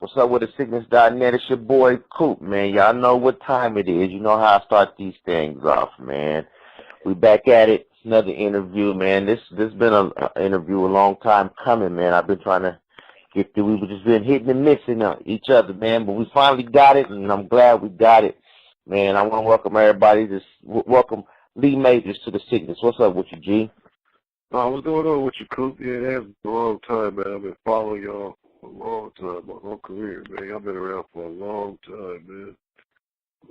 What's up with the Siccness.net? It's your boy Coop, man. Y'all know what time it is. You know how I start these things off, man. We back at it. It's another interview, man. This been an interview a long time coming, man. I've been trying to get through. We've just been hitting and missing each other, man. But we finally got it, and I'm glad we got it, man. I want to welcome everybody. Welcome Lee Majors to the Siccness. What's up with you, G? What's going on with you, Coop? Yeah, it has been a long time, man. I've been following y'all for a long time, my whole career, man. I've been around for a long time, man.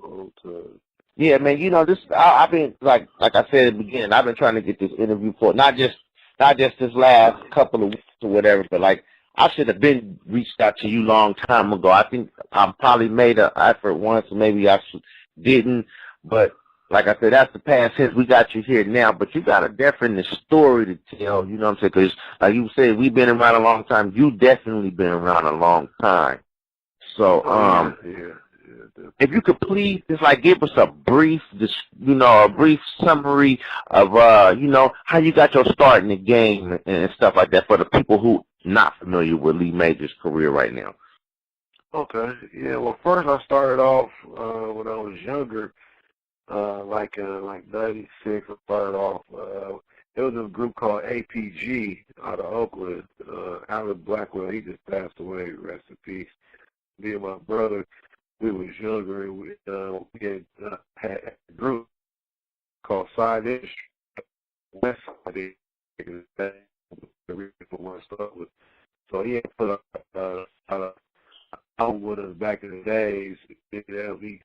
Long time. Yeah, man. You know, I've been like I said at the beginning. I've been trying to get this interview for not just this last couple of weeks or whatever, but like I should have been reached out to you long time ago. I think I probably made an effort once, or maybe I didn't. But like I said, that's the past tense. We got you here now, but you got a definite story to tell. You know what I'm saying? Because like you said, we've been around a long time. You definitely been around a long time. So if you could please just like give us a brief, a brief summary of how you got your start in the game and stuff like that for the people who not familiar with Lee Majors' career right now. Okay. Yeah. Well, first I started off when I was younger, like 96. I started off. It was a group called APG out of Oakland. Alan Blackwell, he just passed away. Rest in peace. Me and my brother, we was younger, and we had a group called Side Industry, West Side Industry. So he had put up album with us back in the days. We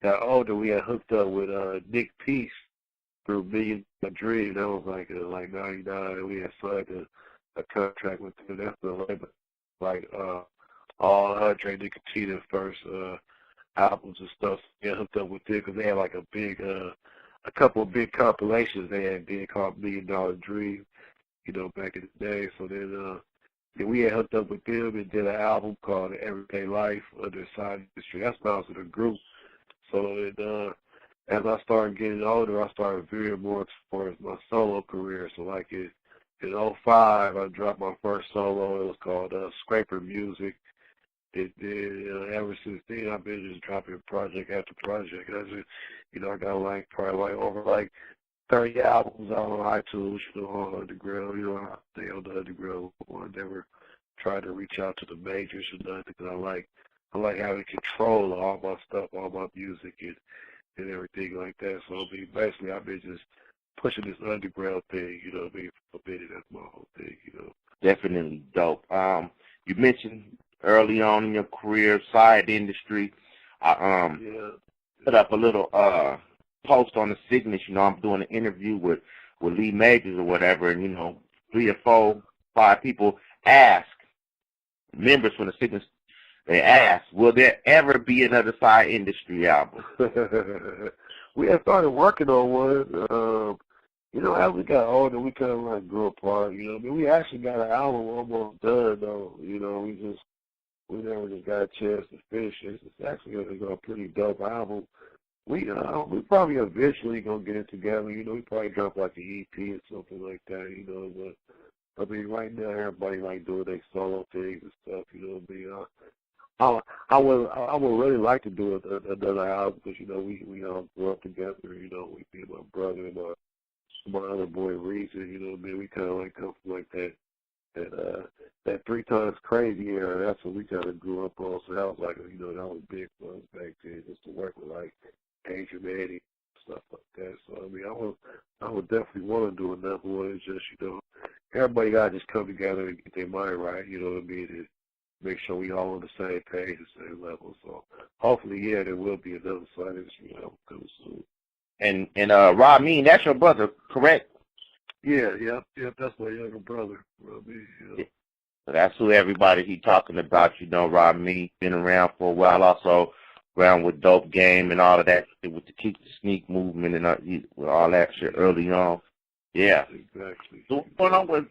got older, we had hooked up with Nick Peace through Million Dream. That was like 99. We had signed a contract with him. That's the label, like all Andre Nicotina's first albums and stuff. We had hooked up with them because they had like a couple of big compilations they had did called $1 Million Dream, back in the day. So then we had hooked up with them and did an album called Everyday Life under Side Industry. That's when I was in a group. So as I started getting older, I started veering more towards my solo career. So like in 2005, I dropped my first solo. It was called Scraper Music. Ever since then, I've been just dropping project after project. I just, I got probably over 30 albums out on iTunes, all underground. I stay on the underground. I never try to reach out to the majors or nothing because I like having control of all my stuff, all my music and everything like that. So I mean, basically, I've been just pushing this underground thing. For a minute. That's my whole thing. Definitely dope. You mentioned early on in your career, Side Industry. I put up a little post on the Siccness. I'm doing an interview with Lee Majors or whatever, and 3 or 4, 5 people ask members from the Siccness. They ask, will there ever be another Side Industry album? We had started working on one. As we got older, we kind of grew apart. We actually got an album almost done though. We never just got a chance to finish it. It's actually a pretty dope album. We probably eventually gonna get it together. We probably drop like an EP or something like that. But I mean, right now everybody doing their solo things and stuff. I would really like to do another album because we all grew up together. Me and my brother and my other boy Reason. We kind of come from that 3 Times Crazy era. That's what we kind of grew up on. So that was that was big fun back then, just to work with Asian Eddie, stuff like that. So I mean, I would definitely want to do another one. It's just everybody got to just come together and get their mind right. You know what I mean? And make sure we all on the same page, the same level. So hopefully, there will be another Side Industry album coming soon. And Ramin, that's your brother, correct? Yeah, that's my younger brother, Ramin. Yeah. So that's who everybody he talking about. Ramin been around for a while, also around with Dope Game and all of that, with the Keep the Sneak movement and all that shit early on. Yeah. Exactly. So what's going on with,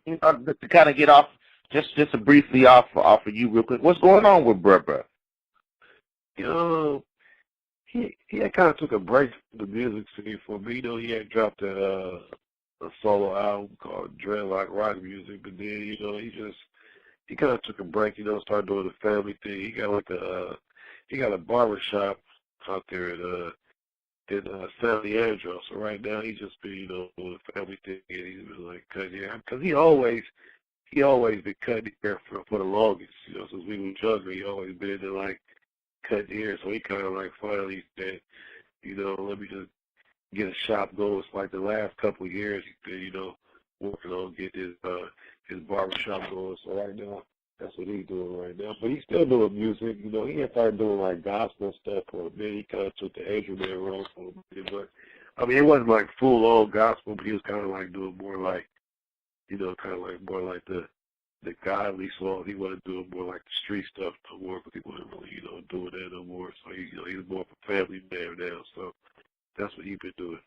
to kind of get off, just briefly off of you real quick, what's going on with Bruh? He had kind of took a break from the music scene for me. He had dropped a solo album called Dreadlock Rock Music, but then, he he kind of took a break, started doing the family thing. He got a barber shop out there in San Leandro. So right now he's just been, doing the family thing, and he's been like cutting hair because he always been cutting hair for the longest, since we were younger. He always been into like cutting hair, so he kind of like finally said, let me just get a shop going. It's like the last couple of years he's been, working on getting his barber shop going. So right now, that's what he's doing right now. But he's still doing music. He had started doing like gospel stuff for a minute. He kind of took the Adrian Man role for a minute. But I mean, it wasn't like full on gospel, but he was kind of like doing more like, kind of like more like the godly songs. He wasn't doing more like the street stuff no more, because he wasn't really, doing that no more. So he's more of a family man now. So that's what he's been doing.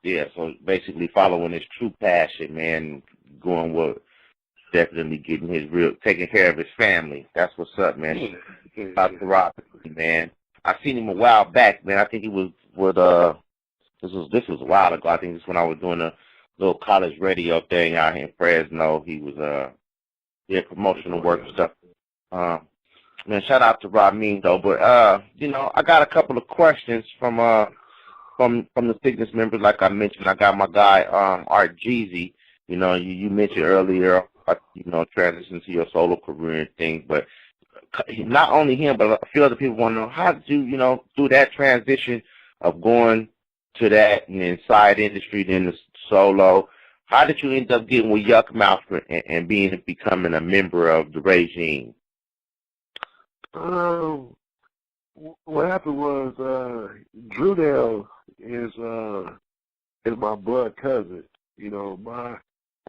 Yeah, so basically following his true passion, man, going with definitely taking care of his family. That's what's up, man. Dr. Robert, man. I seen him a while back, man. I think he was with this was a while ago. I think this is when I was doing a little college radio thing out here in Fresno. He was promotional work and stuff. Man, shout out to Ramin though. But I got a couple of questions from the Siccness members. Like I mentioned, I got my guy Art Jeezy. You mentioned earlier, transition to your solo career and things, but not only him, but a few other people want to know, how did you, through that transition of going to that inside industry, then the solo, how did you end up getting with Yuck Mouth and becoming a member of the regime? What happened was Drew Dale is my blood cousin.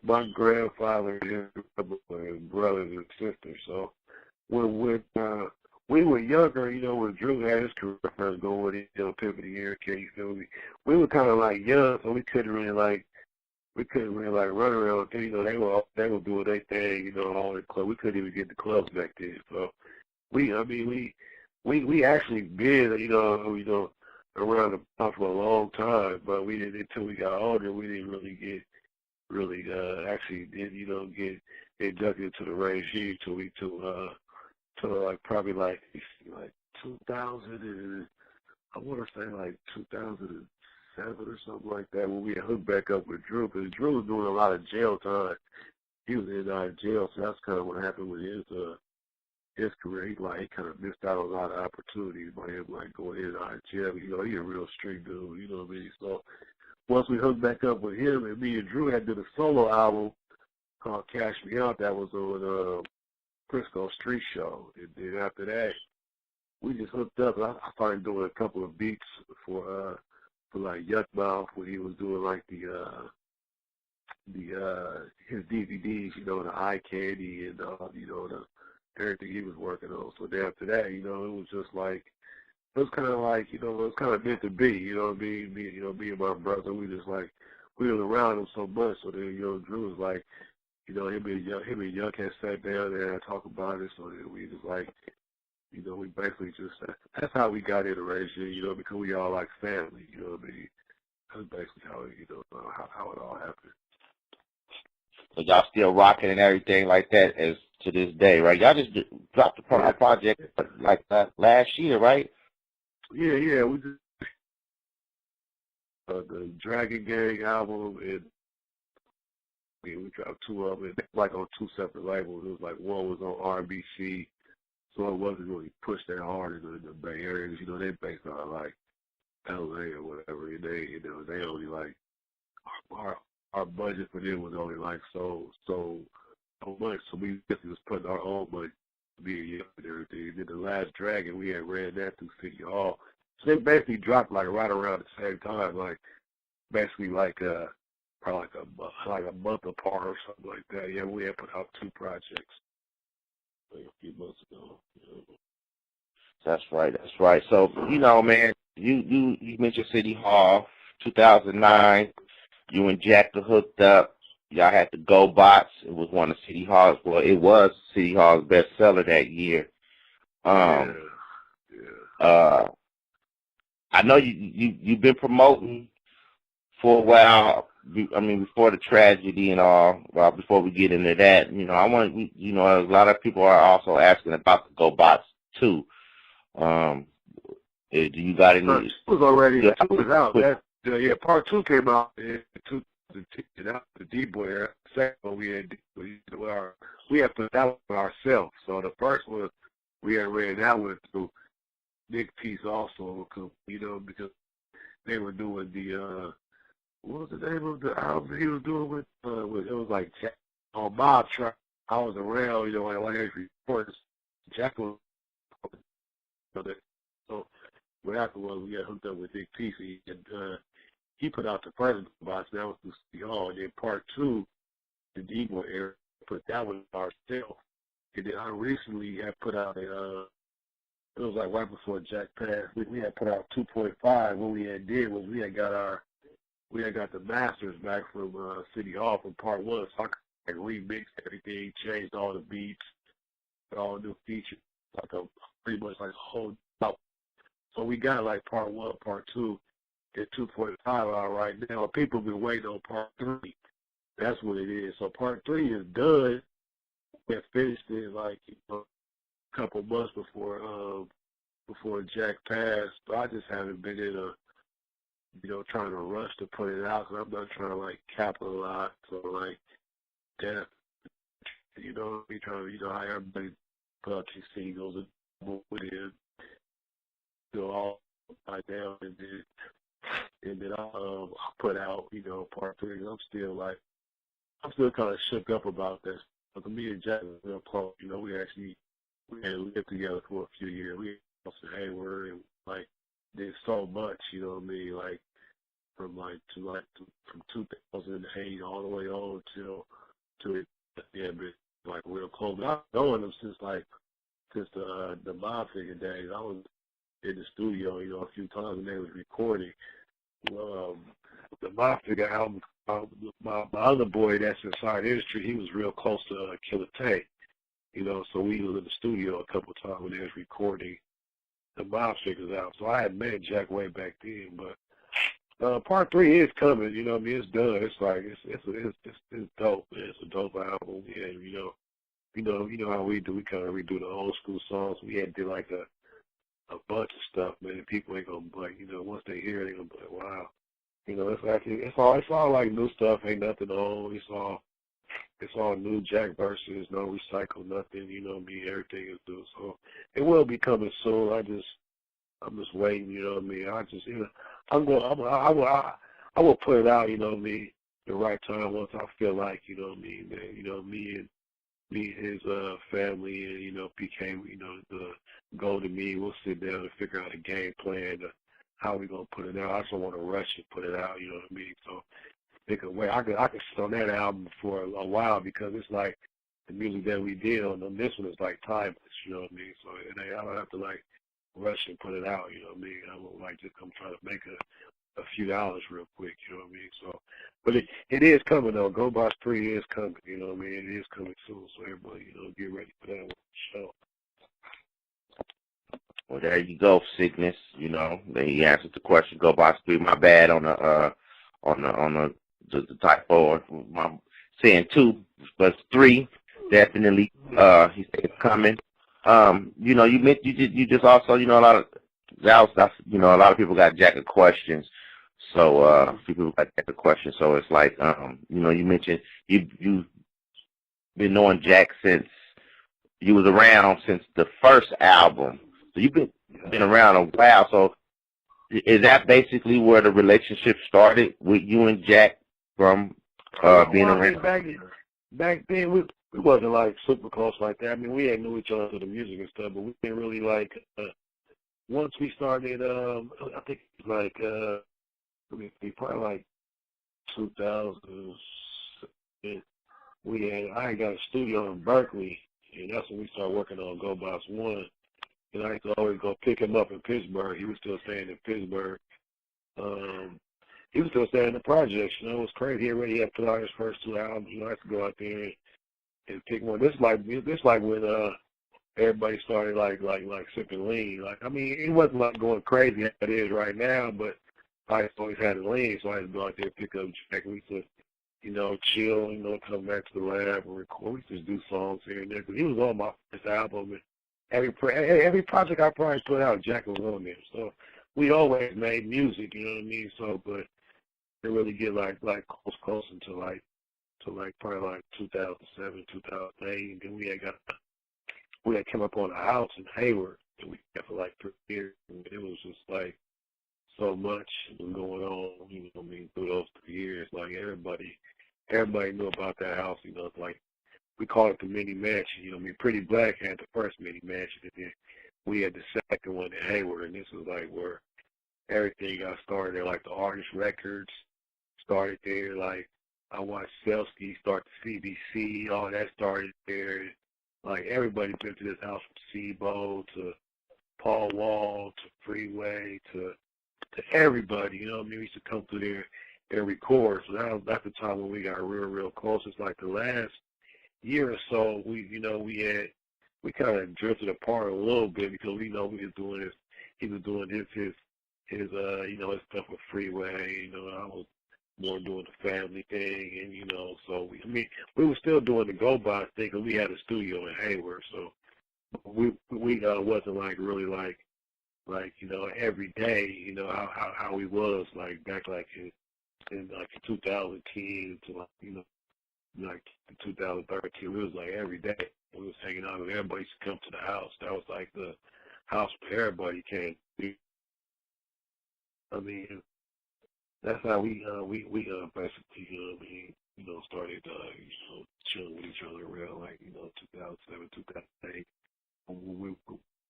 My grandfather and brothers and sisters. So when we were younger, when Drew had his career first going, pimping the air, can you feel me? We were kind of like young, so we couldn't really run around. They were doing their thing, all in club. We couldn't even get the clubs back then. So we actually been, around the block for a long time, but we didn't, until we got older, we didn't really get actually did, get inducted into the regime till probably like 2000 and I want to say like 2007 or something like that, when we had hooked back up with Drew, because Drew was doing a lot of jail time. He was in and out of jail, so that's kind of what happened with his career. He kind of missed out on a lot of opportunities by him going in and out of jail. He's a real street dude, you know what I mean? So once we hooked back up with him, and me and Drew had did a solo album called Cash Me Out that was on Frisco Street Show. And then after that, we just hooked up. And I started doing a couple of beats for like Yuck Mouth, when he was doing like his DVDs, the Eye Candy and the everything he was working on. So then after that, it was just like, it was kind of like, it was kind of meant to be, me and my brother, we was around him so much. So then, Drew was like, him and Yuck had sat down there and talked about it. So then we just like, we basically just, that's how we got into regime, because we all like family, what I mean? That's basically how it all happened. So y'all still rocking and everything like that as to this day, right? Y'all just dropped a project like that last year, right? Yeah, we just the Dragon Gang album, and we dropped two of them, like on two separate labels. It was like one was on RBC, so it wasn't really pushed that hard in the Bay Area. They based on like LA or whatever, and they only like our budget for them was only like so much, so we basically was putting our own money to be young and everything. And then the last Dragon, we had ran that through City Hall. So they basically dropped like right around the same time, like basically like probably like a month apart or something like that. Yeah, we had put out two projects like a few months ago. That's right. So, man, you mentioned City Hall, 2009. You and Jacka hooked up. Y'all had the Go Bots. It was one of City Hall's. Well, it was City Hall's bestseller that year. Yeah. I know you've been promoting for a while. before the tragedy and all, well, before we get into that, I want, a lot of people are also asking about the GoBots 2. Do you got any? It was already, 2 was out. Part 2 came out in the D-Boy era. The second one we had put that one ourselves. So the first one, we had ran that one through Nick Peace also, because they were doing the, what was the name of the album he was doing with it was like on Mob Truck. I was around, when I recorded Jacka. So what happened was we got hooked up with Nick Peace, and he put out the first box, that was through City Hall, and then part 2, the D-Boy era, put that one ourselves. And then I recently had put out it was like right before Jack passed, we had put out 2.5. What we had did was we had got the masters back from City Hall from part 1, so I could remix everything, changed all the beats, all new features, pretty much like a whole out. So we got like part 1, part 2, and 2.5 out right now. People have been waiting on part 3. That's what it is. So part 3 is done. We had finished it like a couple months before Jack passed, but I just haven't been in trying to rush to put it out because I'm not trying to capitalize on death. We trying to, how everybody put out these singles and with it, all right down, and then I'll put out, part 3. I'm still kind of shook up about this. But me and Jack were real close. We had lived together for a few years. We had Hayward and did so much. From 2008 all the way on to been real close. I've known them since the Mob Figure days. I was in the studio, a few times when they was recording. The Mob Figure album, my other boy that's inside the industry, he was real close to Killer Tay. So we was in the studio a couple of times when they was recording the Mob Figures out. So I had met Jack way back then, but part 3 is coming. It's done. It's it's dope. It's a dope album. And how we do. We kind of redo the old school songs. We had did a bunch of stuff, man. People ain't gonna once they hear it, they gonna be like, wow. It's all like new stuff. Ain't nothing old. It's all new Jack verses, no recycle, nothing. Everything is new. So it will be coming soon. I'm just waiting. I will put it out. The right time once I feel like that. Me and his family and became the go to me. We'll sit down and figure out a game plan to how we gonna put it out. I just don't want to rush and put it out. So think of way I could sit on that album for a while because it's like the music that we did on this one is timeless, So I don't have to rush and put it out, I won't just come try to make a few dollars real quick, So, but it is coming though. GoBots 3 is coming, It is coming soon, so everybody, get ready for that one. So. Well, there you go, Siccness. He answered the question. GoBots 3. My bad on the typo. I'm saying 2, but 3 definitely. He said it's coming. You just also a lot of a lot of people got Jacka questions. So people got Jacka questions. So it's you mentioned you've been knowing Jack since you was around since the first album. So you've been around a while. So is that basically where the relationship started with you and Jack from being around? Back then, we wasn't super close like that. We had knew each other through the music and stuff, but we didn't really once we started. I think probably 2000. I had got a studio in Berkeley, and that's when we started working on GoBots 1. And I used to always go pick him up in Pittsburgh. He was still staying in Pittsburgh. He was still staying in the projects. It was crazy. He already had put out his first 2 albums. I used to go out there and pick one. This like when everybody started like sipping lean. It wasn't going crazy as it is right now, but I always had a lean, so I had to go out there and pick up Jacka. We used to, chill, come back to the lab and record. We used to do songs here and there. Cause he was on my first album, and every project I probably put out, Jacka was on there. So we always made music, you know what I mean? So, but it really get like close until probably like 2007, 2008, and then we had come up on a house in Hayward, and we had for like 3 years, and it was just like so much was going on, through those 3 years. Like everybody knew about that house, it's like we call it the mini mansion, Pretty Black had the first mini mansion, and then we had the second one in Hayward, and this was like where everything got started there, like the artist records started there, like I watched Selsky start the CBC, all that started there. Like everybody been to this house from Sebo to Paul Wall to Freeway to everybody, We used to come through there and record. So that's the time when we got real close. It's like the last year or so, we kind of drifted apart a little bit because we was doing this. He was doing his his stuff with Freeway. I was more doing the family thing, and so we were still doing the Go By thing because we had a studio in Hayward. So we wasn't like really like every day, how we was like back like in 2010 to like 2013. We was like every day. We was hanging out, and everybody used to come to the house. That was like the house where everybody came. That's how we basically started chilling with each other around like 2007, 2008.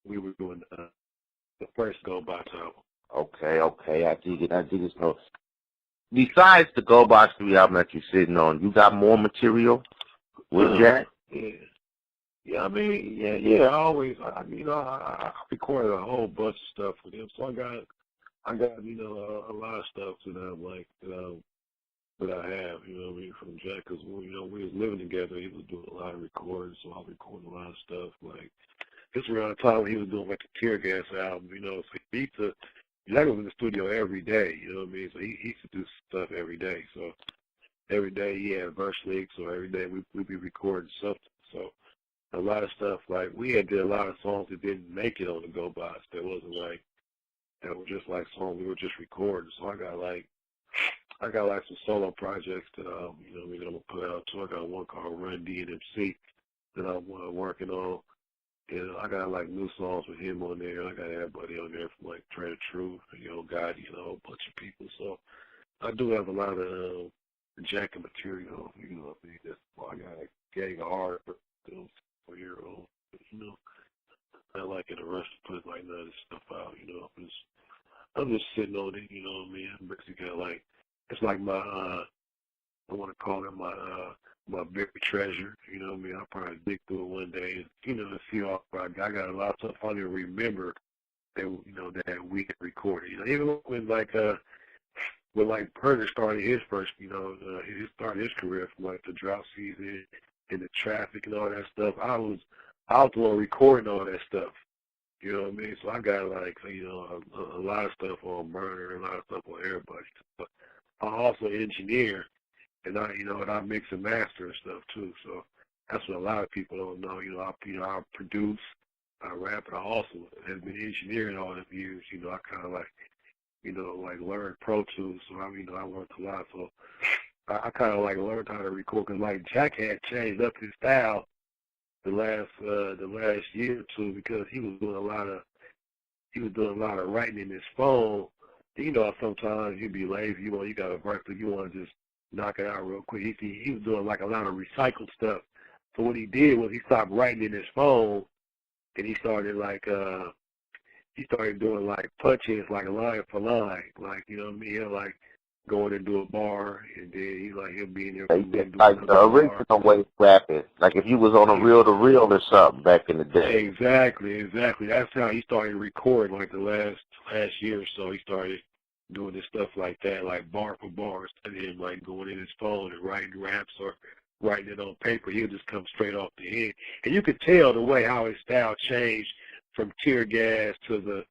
We were doing the first Go By album. Okay, I dig it. So, besides the Go By 3 album that you're sitting on, you got more material with Jack? Yeah. I always, I recorded a whole bunch of stuff with him. So I got a lot of stuff that I have, from Jack, because we was living together. He was doing a lot of recording, so I recorded a lot of stuff. Like this around the time when he was doing like the Tear Gas album, so Jack was in the studio every day, So he used to do stuff every day. So every day he had verse leaks, so every day we'd be recording something. So a lot of stuff, like we had did a lot of songs that didn't make it on the Go Bys. That wasn't like, that were just like songs we were just recording. So I got like some solo projects that I'm gonna put out too. I got one called Run DNMC that I'm working on. And I got like new songs with him on there. I got everybody on there from like Trey the Truth, Gotti, a whole bunch of people. So I do have a lot of Jacka material, That's why I got a gang of hard for 4-year-old, I like in a rush to put like none of this stuff out, I'm just sitting on it, I'm basically got like, it's like my, I want to call it my buried treasure, I'll probably dig through it one day and, see all, I got a lot of stuff I don't even remember that, that we had recorded, even when like Purdy started his first, he started his career from like the drought season and the traffic and all that stuff. I was the one recording all that stuff. You know what I mean? So I got like, a lot of stuff on Murder, a lot of stuff on everybody. But I also engineer, and I mix and master and stuff too. So that's what a lot of people don't know. I produce, I rap, and I also have been engineering all the years. I kind of like, like learned Pro Tools. So I learned a lot. So I kind of like learned how to record, because like Jack had changed up his style the last year or two, because he was doing a lot of writing in his phone. Sometimes you be lazy, you got a verse, you want to just knock it out real quick. He was doing like a lot of recycled stuff. So what he did was he stopped writing in his phone, and he started doing like punches, like line for line, like He'll like go in and do a bar, and then he'll be in there. Like the original way of rapping, like if you was on a reel to reel or something back in the day. Exactly. That's how he started recording, like the last year or so. He started doing this stuff like that, like bar for bar, instead of him like going in his phone and writing raps or writing it on paper. He'll just come straight off the head, and you could tell the way how his style changed from Tear Gas to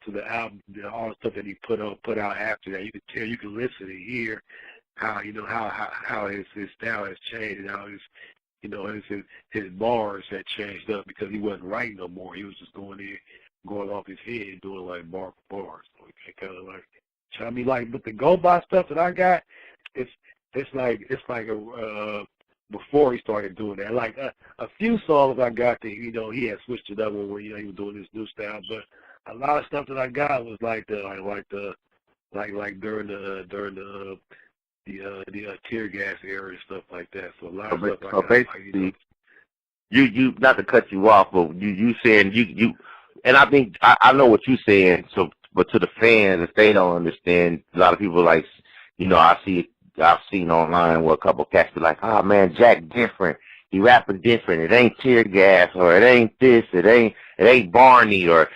to the album, all the stuff that he put out after that. You can tell, you can listen and hear how how his style has changed, and how his bars had changed up because he wasn't writing no more. He was just going off his head and doing like bar for bars. So it kind of like, I mean, like, but the go by stuff that I got, it's like before he started doing that. Like a few songs I got that he had switched it up when he was doing this new style, but a lot of stuff that I got was like during the tear gas era and stuff like that. So a lot of stuff I got. Basically, you not to cut you off, but you saying you and I think I know what you're saying. So, but to the fans, if they don't understand, a lot of people like, I've seen online where a couple of cats be like, oh man, Jack different. He rapping different. It ain't tear gas, or it ain't this. It ain't Barney, or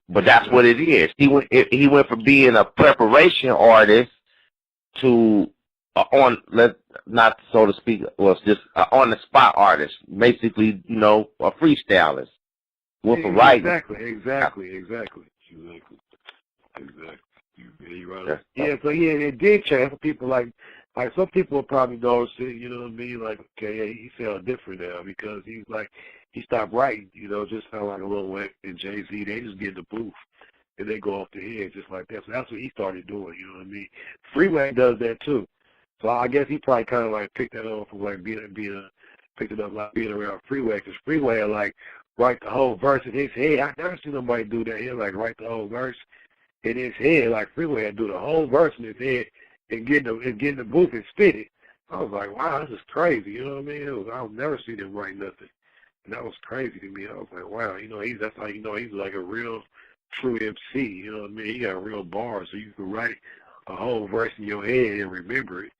but that's what it is. He went from being a preparation artist to not so to speak, well, just on the spot artist, basically, a freestylist with a writing. Exactly. You're right. Yeah, so yeah, it did change for people. Like some people will probably notice it. You know what I mean? Like, okay, yeah, he sounds different now because he stopped writing. Just sound like a Lil Wayne and Jay-Z. They just get in the booth and they go off the head just like that. So that's what he started doing. You know what I mean? Freeway does that too. So I guess he probably kind of like picked that up from like picked it up like being around Freeway, because Freeway will like write the whole verse in his head. I never seen nobody do that. He'll like write the whole verse in his head, like Freeway had do the whole verse in his head and get in the booth and spit it. I was like, wow, this is crazy. You know what I mean? I've never seen him write nothing, and that was crazy to me. I was like, wow, that's how he's like a real true MC. You know what I mean? He got real bars, so you can write a whole verse in your head and remember it.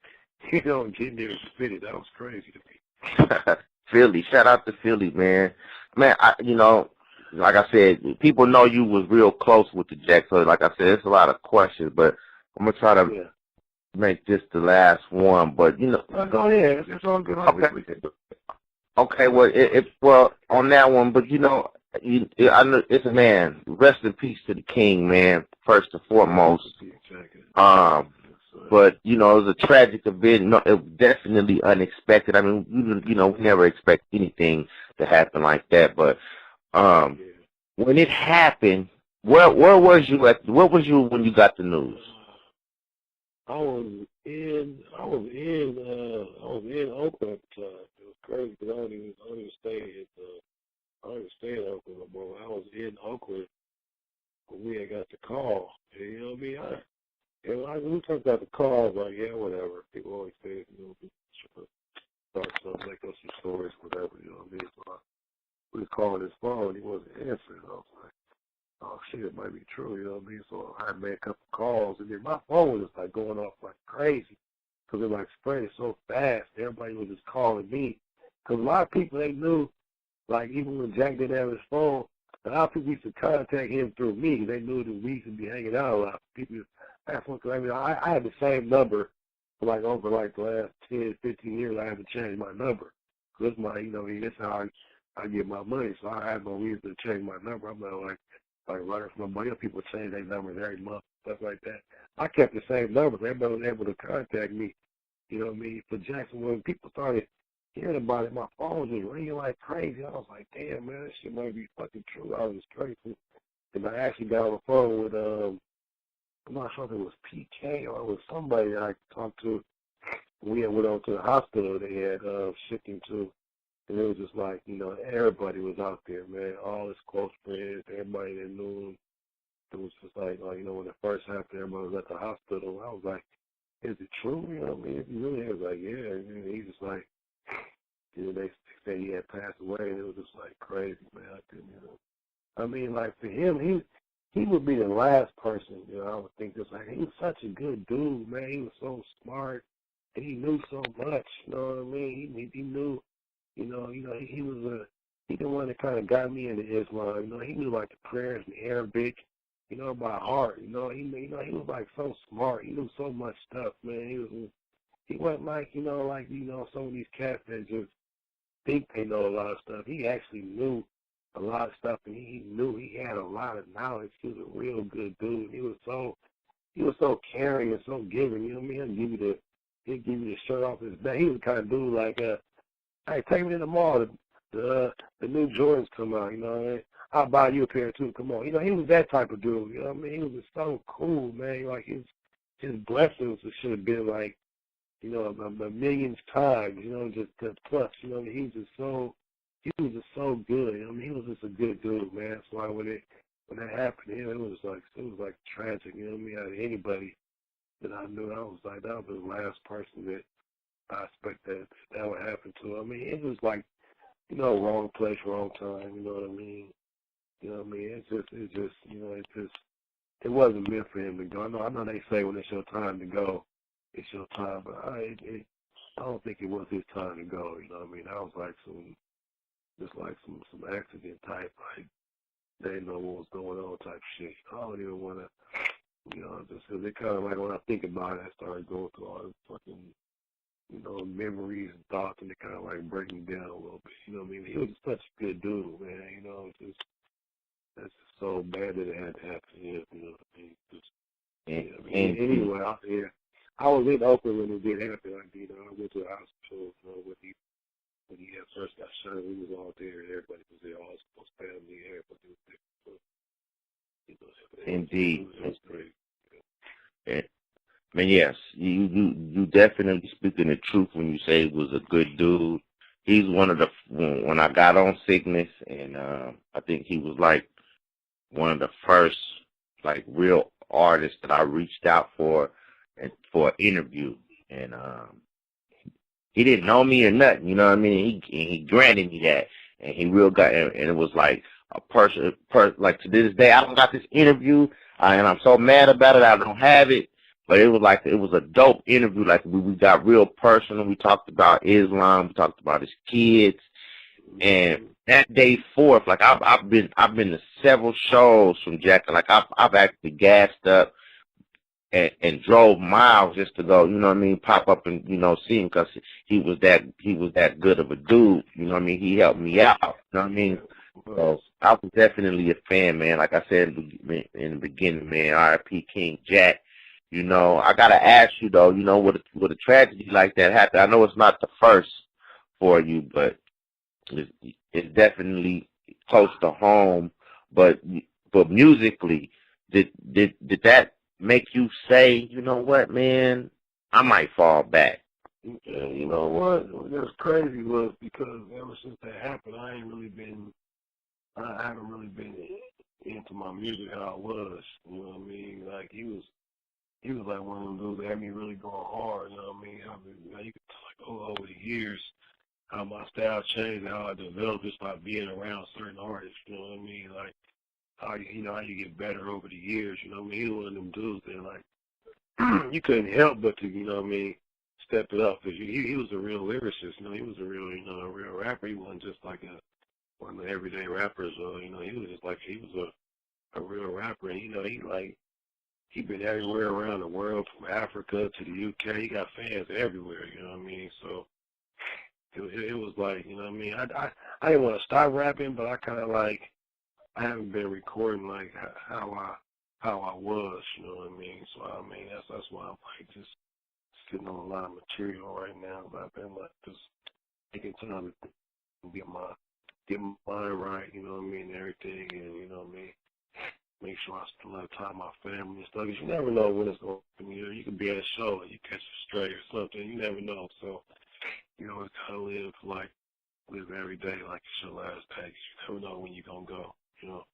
And get in there and spit it. That was crazy to me. Philly, shout out to Philly, man. Man, like I said, people know you was real close with the Jack, so like I said, it's a lot of questions, but I'm going to try to make this the last one, but, go ahead. It's all good. Okay, well, on that one, but, I know it's a man. Rest in peace to the king, man, first and foremost. But, it was a tragic event. No, it was definitely unexpected. I mean, we never expect anything to happen like that, but when it happened, where was you at? Where was you when you got the news? I was in Oakland. It was crazy because I don't even stay in Oakland no more. I was in Oakland when we had got the call. And, you know what I mean? We talked about the call, I was like, yeah, whatever. People always say, start something, make up some stories, whatever. You know what I mean? So we was calling his phone, and he wasn't answering. I was like, oh shit, it might be true, you know what I mean? So I made a couple calls, and then my phone was just like going off like crazy because it like spread so fast. Everybody was just calling me because a lot of people, they knew, like even when Jack didn't have his phone, a lot of people used to contact him through me. They knew that we used to be hanging out a lot. People, I had the same number for like over like the last 10, 15 years. I haven't changed my number because that's how I get my money. So I have no reason to change my number. I'm not like running from my money. People change their numbers every month, stuff like that. I kept the same numbers. Everybody was able to contact me. You know what I mean? For Jackson, when people started hearing about it, my phone was ringing like crazy. I was like, damn, man, this shit might be fucking true. I was grateful. And I actually got on the phone with, I'm not sure if it was PK or it was somebody that I talked to. We had went over to the hospital they had shipped him to. And it was just like, everybody was out there, man. All his close friends, everybody that knew him. It was just like, when it first happened, everybody was at the hospital. I was like, is it true? You know what I mean? If he really is, like, yeah. And he's just like, they said he had passed away, and it was just like crazy, man. I couldn't, I mean, like for him, he would be the last person, I would think just like he was such a good dude, man. He was so smart, and he knew so much. You know what I mean? He knew, he the one that kind of got me into Islam. He knew like the prayers in Arabic, by heart. He was like so smart. He knew so much stuff, man. He wasn't like, some of these cats that just think they know a lot of stuff. He actually knew a lot of stuff, and he knew he had a lot of knowledge. He was a real good dude. He was so caring and so giving. You know what I mean? He'd give you the shirt off his back. He was the kind of dude like, hey, take me to the mall. The new Jordans come out. You know what I mean? I'll buy you a pair too. Come on. You know, he was that type of dude. You know what I mean? He was just so cool, man. Like his blessings should have been like, you know, a millions times. You know, just plus. You know, he was just so good. I mean, he was just a good dude, man. That's why when that happened to him, it was like tragic. You know what I mean? Out of anybody that I knew, I was like, that was the last person that I expect that would happen to. I mean, it was like, you know, wrong place, wrong time. You know what I mean? You know what I mean? It wasn't meant for him to go. I know they say when it's your time to go, it's your time, but I don't think it was his time to go. You know what I mean? I was like some accident type, like they didn't know what was going on type shit. I don't even want to, you know, just because it kind of like when I think about it, I started going through all this fucking, you know, memories and thoughts, and it kind of like break me down a little bit. You know what I mean? He was such a good dude, man. You know, that's just so bad that it had to happen to him. You know what I mean? Yeah, I mean, anyway, I was in Oakland when it did happen. Like, you know, I went to the hospital, you know, when he had first got shot. We was all there. Everybody was there. All his family, everybody was there. So, you know, Indeed. It was great. Yeah. I mean, yes, you definitely speaking the truth when you say he was a good dude. He's one of the, when I got on Siccness, and I think he was like one of the first like real artists that I reached out for and for an interview, and he didn't know me or nothing, you know what I mean? He granted me that, and he real got, and it was like a person, like to this day, I don't got this interview, and I'm so mad about it, I don't have it, but it was a dope interview, like we got real personal, we talked about Islam, we talked about his kids, and that day forth, like I've been to several shows from Jacka, like I've actually gassed up and drove miles just to go, you know what I mean, pop up and, you know, see him, because he was that good of a dude, you know what I mean, he helped me out, you know what I mean, so I was definitely a fan, man, like I said in the beginning, man, R.I.P. King Jack, you know, I gotta ask you though, you know, would a tragedy like that happen, I know it's not the first for you, but it's definitely close to home, but musically, did that make you say, you know what, man, I might fall back? Yeah, you know what? What's crazy was because ever since that happened, I haven't really been into my music how I was. You know what I mean? Like he was like one of them dudes that had me really going hard. You know what I mean? You know, you could tell like over the years how my style changed, how I developed just by being around certain artists. You know what I mean? Like how you get better over the years. You know what I mean? He was one of them dudes that like you couldn't help but to, you know what I mean, step it up, because he was a real lyricist. You know, he was a real rapper. He wasn't just like one of the everyday rappers. You know, he was just like he was a real rapper, and you know he been everywhere around the world, from Africa to the UK. He got fans everywhere. You know what I mean? So it was like, you know what I mean. I didn't want to stop rapping, but I kind of like I haven't been recording like how I was. You know what I mean? So I mean that's why I'm like just sitting on a lot of material right now. But I've been like just taking time to get my mind right. You know what I mean? And everything, and you know what I mean. Make sure I spend a lot of time with my family and stuff. 'Cause you never know when it's going to happen. You know, you could be at a show and you catch a stray or something. You never know. So, you know, it's kind of live every day like it's your last day. You never know when you're going to go, you know.